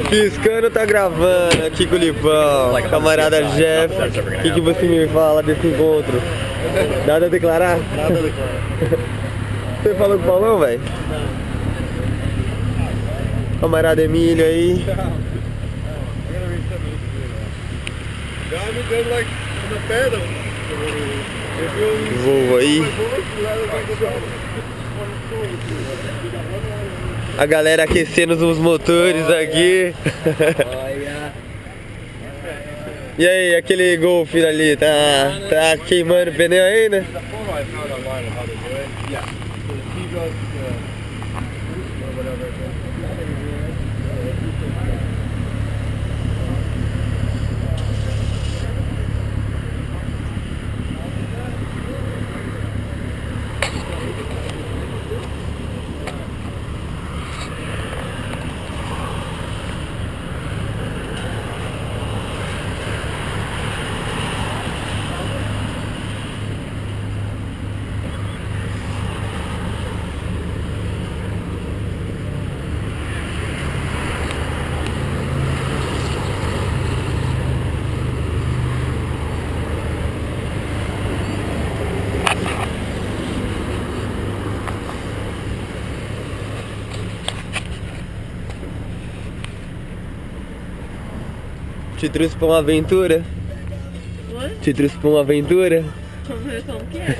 Piscando tá gravando aqui com o Lipão, camarada Jeff. O que você me fala desse encontro? Nada a declarar? Nada a declarar. Você falou com o Paulão, velho? Camarada Emílio aí. Voa aí. A galera aquecendo os motores aqui. E aí, aquele Golf ali, tá queimando o pneu ainda? Te trouxe pra uma aventura? Oi? Te trouxe pra uma aventura? Vamos ver como que é.